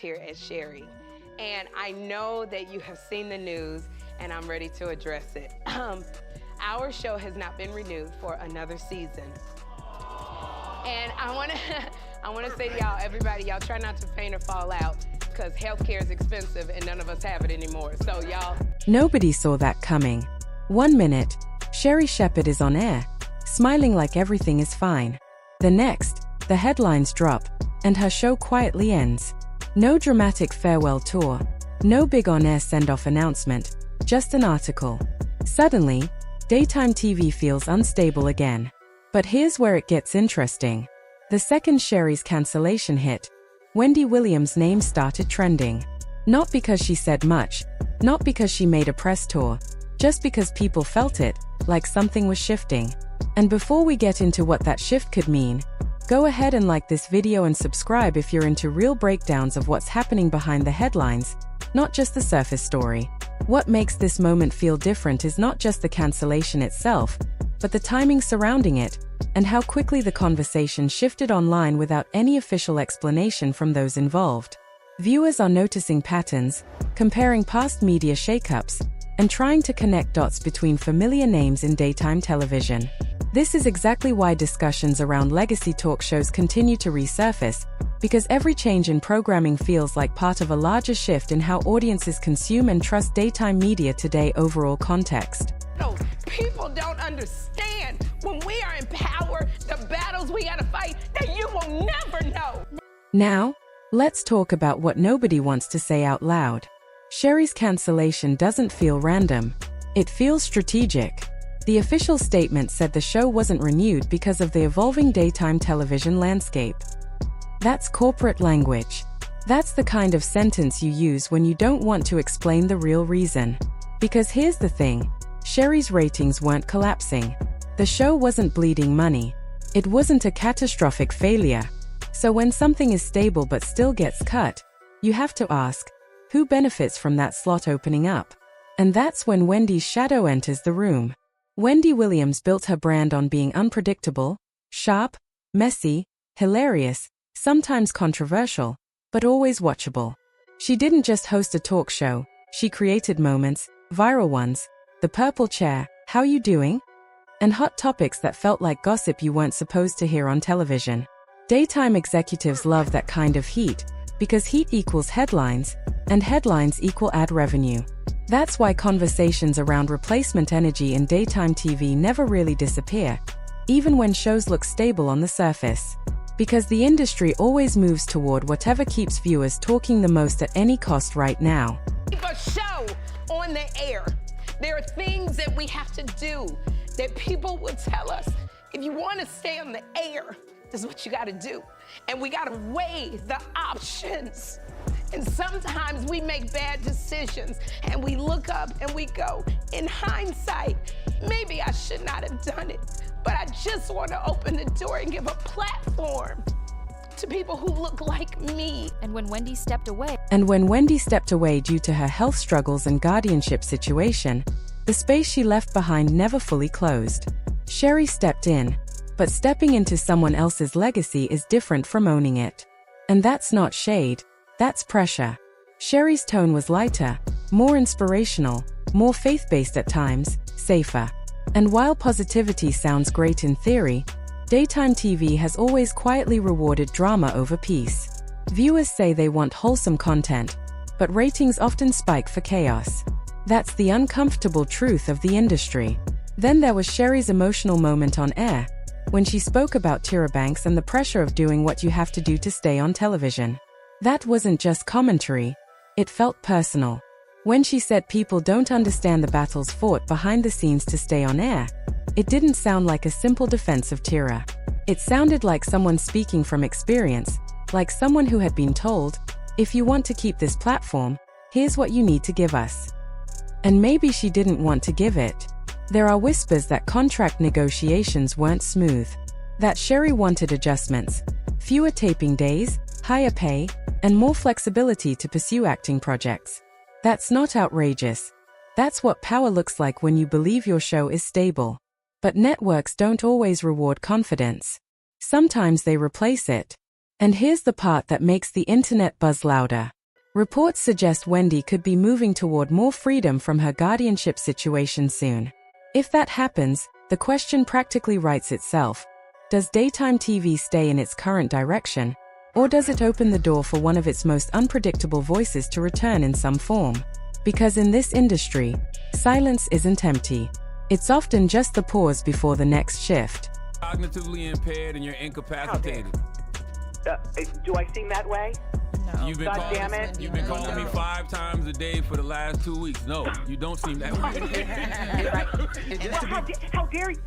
here at Sherri, and I know that you have seen the news, and I'm ready to address it. Our show has not been renewed for another season, and I want to say to y'all, everybody, y'all try not to faint or fall out, because healthcare is expensive, and none of us have it anymore. So y'all. Nobody saw that coming. 1 minute, Sherri Shepherd is on air, smiling like everything is fine. The next, the headlines drop, and her show quietly ends. No dramatic farewell tour, no big on-air send-off announcement, just an article. Suddenly, daytime TV feels unstable again. But here's where it gets interesting. The second Sherri's cancellation hit, Wendy Williams' name started trending. Not because she said much, not because she made a press tour, just because people felt it, like something was shifting. And before we get into what that shift could mean, go ahead and like this video and subscribe if you're into real breakdowns of what's happening behind the headlines, not just the surface story. What makes this moment feel different is not just the cancellation itself, but the timing surrounding it, and how quickly the conversation shifted online without any official explanation from those involved. Viewers are noticing patterns, comparing past media shakeups, and trying to connect dots between familiar names in daytime television. This is exactly why discussions around legacy talk shows continue to resurface, because every change in programming feels like part of a larger shift in how audiences consume and trust daytime media today. Overall context. No, people don't understand when we are in power, the battles we gotta fight that you will never know. Now, let's talk about what nobody wants to say out loud. Sherri's cancellation doesn't feel random. It feels strategic. The official statement said the show wasn't renewed because of the evolving daytime television landscape. That's corporate language. That's the kind of sentence you use when you don't want to explain the real reason. Because here's the thing, Sherri's ratings weren't collapsing. The show wasn't bleeding money. It wasn't a catastrophic failure. So when something is stable but still gets cut, you have to ask, who benefits from that slot opening up? And that's when Wendy's shadow enters the room. Wendy Williams built her brand on being unpredictable, sharp, messy, hilarious, sometimes controversial, but always watchable. She didn't just host a talk show, she created moments, viral ones, the purple chair, how you doing? And hot topics that felt like gossip you weren't supposed to hear on television. Daytime executives love that kind of heat, because heat equals headlines, and headlines equal ad revenue. That's why conversations around replacement energy in daytime TV never really disappear, even when shows look stable on the surface. Because the industry always moves toward whatever keeps viewers talking the most at any cost right now. Keep a show on the air. There are things that we have to do that people will tell us. If you want to stay on the air, this is what you got to do. And we got to weigh the options. And sometimes we make bad decisions and we look up and we go, in hindsight, maybe I should not have done it, but I just want to open the door and give a platform to people who look like me. And when Wendy stepped away due to her health struggles and guardianship situation, the space she left behind never fully closed. Sherri stepped in, but stepping into someone else's legacy is different from owning it. And that's not shade. That's pressure. Sherri's tone was lighter, more inspirational, more faith-based at times, safer. And while positivity sounds great in theory, daytime TV has always quietly rewarded drama over peace. Viewers say they want wholesome content, but ratings often spike for chaos. That's the uncomfortable truth of the industry. Then there was Sherri's emotional moment on air, when she spoke about Tyra Banks and the pressure of doing what you have to do to stay on television. That wasn't just commentary, it felt personal. When she said people don't understand the battles fought behind the scenes to stay on air, it didn't sound like a simple defense of Tyra. It sounded like someone speaking from experience, like someone who had been told, if you want to keep this platform, here's what you need to give us. And maybe she didn't want to give it. There are whispers that contract negotiations weren't smooth, that Sherri wanted adjustments, fewer taping days, higher pay, and more flexibility to pursue acting projects. That's not outrageous. That's what power looks like when you believe your show is stable. But networks don't always reward confidence. Sometimes they replace it. And here's the part that makes the internet buzz louder. Reports suggest Wendy could be moving toward more freedom from her guardianship situation soon. If that happens, the question practically writes itself. Does daytime TV stay in its current direction, or does it open the door for one of its most unpredictable voices to return in some form? Because in this industry, silence isn't empty. It's often just the pause before the next shift. Cognitively impaired and you're incapacitated. Do I seem that way? No. You've been God calling, damn it. You've been calling me 5 times a day for the last 2 weeks. No, you don't seem that way. Well, how dare you?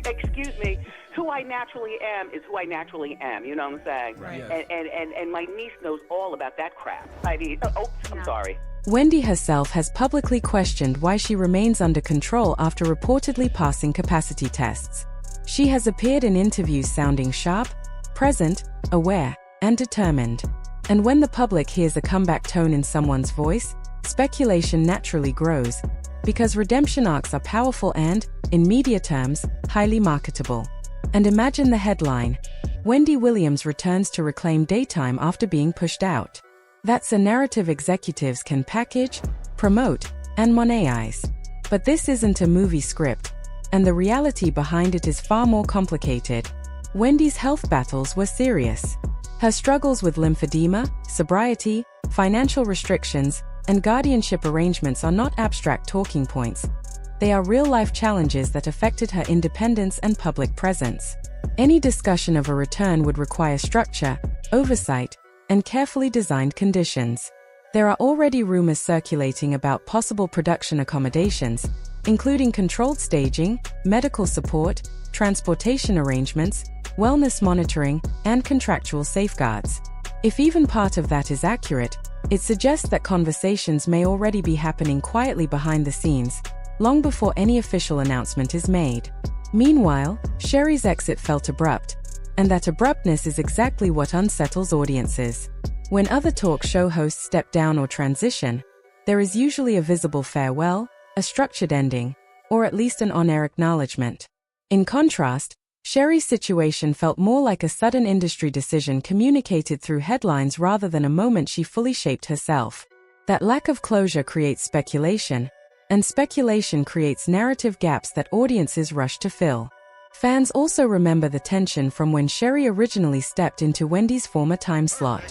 Excuse me. Who I naturally am is who I naturally am. You know what I'm saying? Right. And my niece knows all about that crap. I mean, I'm sorry. Wendy herself has publicly questioned why she remains under control after reportedly passing capacity tests. She has appeared in interviews sounding sharp, present, aware, and determined. And when the public hears a comeback tone in someone's voice, speculation naturally grows, because redemption arcs are powerful and, in media terms, highly marketable. And imagine the headline: Wendy Williams returns to reclaim daytime after being pushed out. That's a narrative executives can package, promote, and monetize. But this isn't a movie script, and the reality behind it is far more complicated. Wendy's health battles were serious. Her struggles with lymphedema, sobriety, financial restrictions, and guardianship arrangements are not abstract talking points. They are real-life challenges that affected her independence and public presence. Any discussion of a return would require structure, oversight, and carefully designed conditions. There are already rumors circulating about possible production accommodations, including controlled staging, medical support, transportation arrangements, wellness monitoring, and contractual safeguards. If even part of that is accurate, it suggests that conversations may already be happening quietly behind the scenes, long before any official announcement is made. Meanwhile, Sherri's exit felt abrupt, and that abruptness is exactly what unsettles audiences. When other talk show hosts step down or transition, there is usually a visible farewell, a structured ending, or at least an on-air acknowledgement. In contrast, Sherri's situation felt more like a sudden industry decision communicated through headlines rather than a moment she fully shaped herself. That lack of closure creates speculation, and speculation creates narrative gaps that audiences rush to fill. Fans also remember the tension from when Sherri originally stepped into Wendy's former time slot.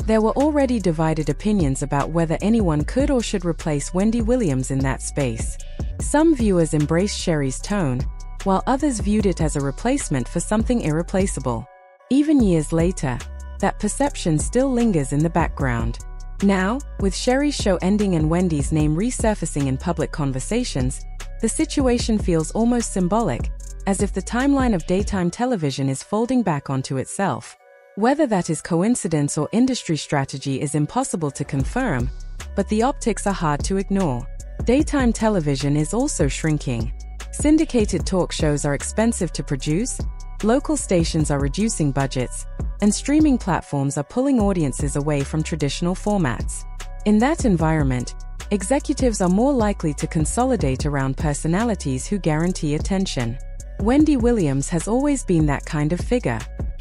There were already divided opinions about whether anyone could or should replace Wendy Williams in that space. Some viewers embraced Sherri's tone, while others viewed it as a replacement for something irreplaceable. Even years later, that perception still lingers in the background. Now, with Sherri's show ending and Wendy's name resurfacing in public conversations, the situation feels almost symbolic, as if the timeline of daytime television is folding back onto itself. Whether that is coincidence or industry strategy is impossible to confirm, but the optics are hard to ignore. Daytime television is also shrinking. Syndicated talk shows are expensive to produce, local stations are reducing budgets, and streaming platforms are pulling audiences away from traditional formats. In that environment, executives are more likely to consolidate around personalities who guarantee attention. Wendy Williams has always been that kind of figure.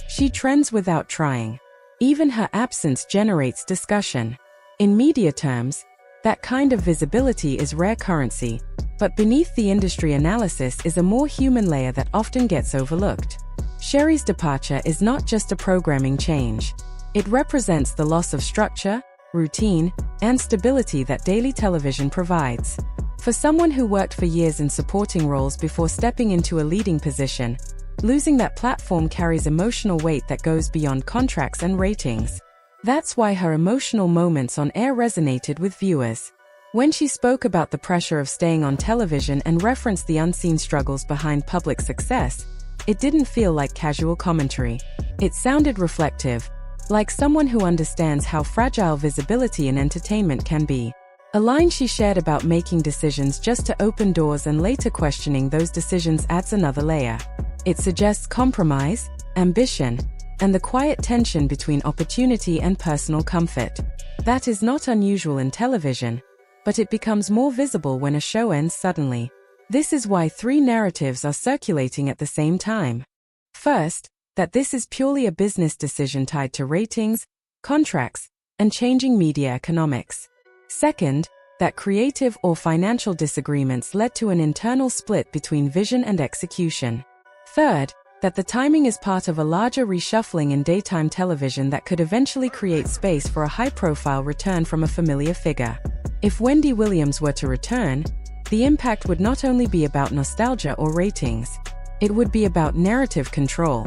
She trends without trying. Even her absence generates discussion. In media terms, that kind of visibility is rare currency, but beneath the industry analysis is a more human layer that often gets overlooked. Sherri's departure is not just a programming change. It represents the loss of structure, routine, and stability that daily television provides. For someone who worked for years in supporting roles before stepping into a leading position, losing that platform carries emotional weight that goes beyond contracts and ratings. That's why her emotional moments on air resonated with viewers. When she spoke about the pressure of staying on television and referenced the unseen struggles behind public success, it didn't feel like casual commentary. It sounded reflective, like someone who understands how fragile visibility in entertainment can be. A line she shared about making decisions just to open doors and later questioning those decisions adds another layer. It suggests compromise, ambition, and the quiet tension between opportunity and personal comfort. That is not unusual in television, but it becomes more visible when a show ends suddenly. This is why three narratives are circulating at the same time. First, that this is purely a business decision tied to ratings, contracts, and changing media economics. Second, that creative or financial disagreements led to an internal split between vision and execution. Third, that the timing is part of a larger reshuffling in daytime television that could eventually create space for a high-profile return from a familiar figure. If Wendy Williams were to return, the impact would not only be about nostalgia or ratings, it would be about narrative control.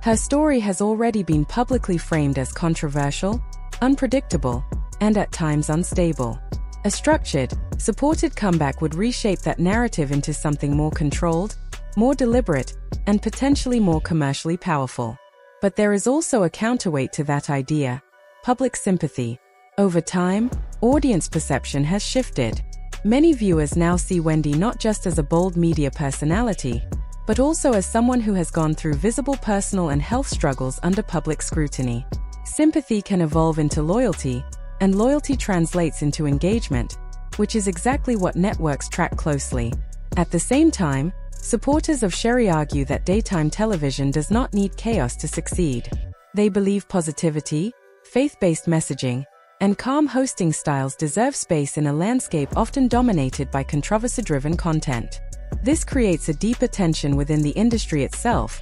Her story has already been publicly framed as controversial, unpredictable, and at times unstable. A structured, supported comeback would reshape that narrative into something more controlled, more deliberate, and potentially more commercially powerful. But there is also a counterweight to that idea: public sympathy. Over time, audience perception has shifted. Many viewers now see Wendy not just as a bold media personality, but also as someone who has gone through visible personal and health struggles under public scrutiny. Sympathy can evolve into loyalty, and loyalty translates into engagement, which is exactly what networks track closely. At the same time, supporters of Sherri argue that daytime television does not need chaos to succeed. They believe positivity, faith-based messaging, and calm hosting styles deserve space in a landscape often dominated by controversy-driven content. This creates a deeper tension within the industry itself.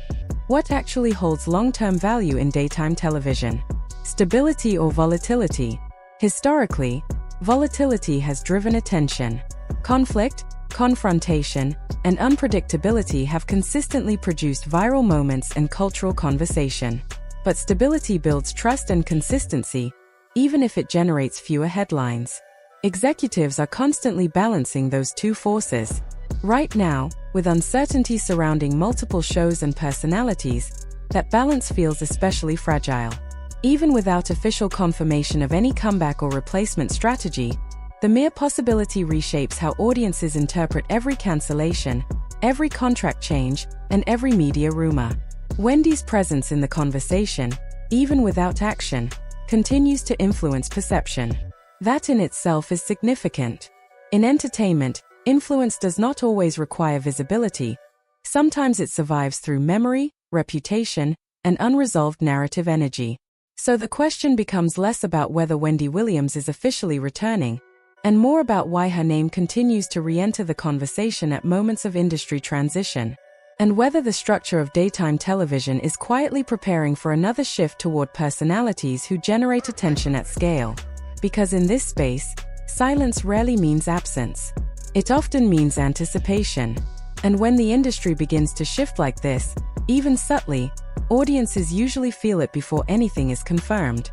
What actually holds long-term value in daytime television? Stability or volatility? Historically, volatility has driven attention. Conflict, confrontation, and unpredictability have consistently produced viral moments and cultural conversation. But stability builds trust and consistency, even if it generates fewer headlines. Executives are constantly balancing those two forces. Right now, with uncertainty surrounding multiple shows and personalities, that balance feels especially fragile. Even without official confirmation of any comeback or replacement strategy, the mere possibility reshapes how audiences interpret every cancellation, every contract change, and every media rumor. Wendy's presence in the conversation, even without action, continues to influence perception. That in itself is significant. In entertainment, influence does not always require visibility. Sometimes it survives through memory, reputation, and unresolved narrative energy. So the question becomes less about whether Wendy Williams is officially returning, and more about why her name continues to re-enter the conversation at moments of industry transition, and whether the structure of daytime television is quietly preparing for another shift toward personalities who generate attention at scale. Because in this space, silence rarely means absence. It often means anticipation. And when the industry begins to shift like this, even subtly, audiences usually feel it before anything is confirmed.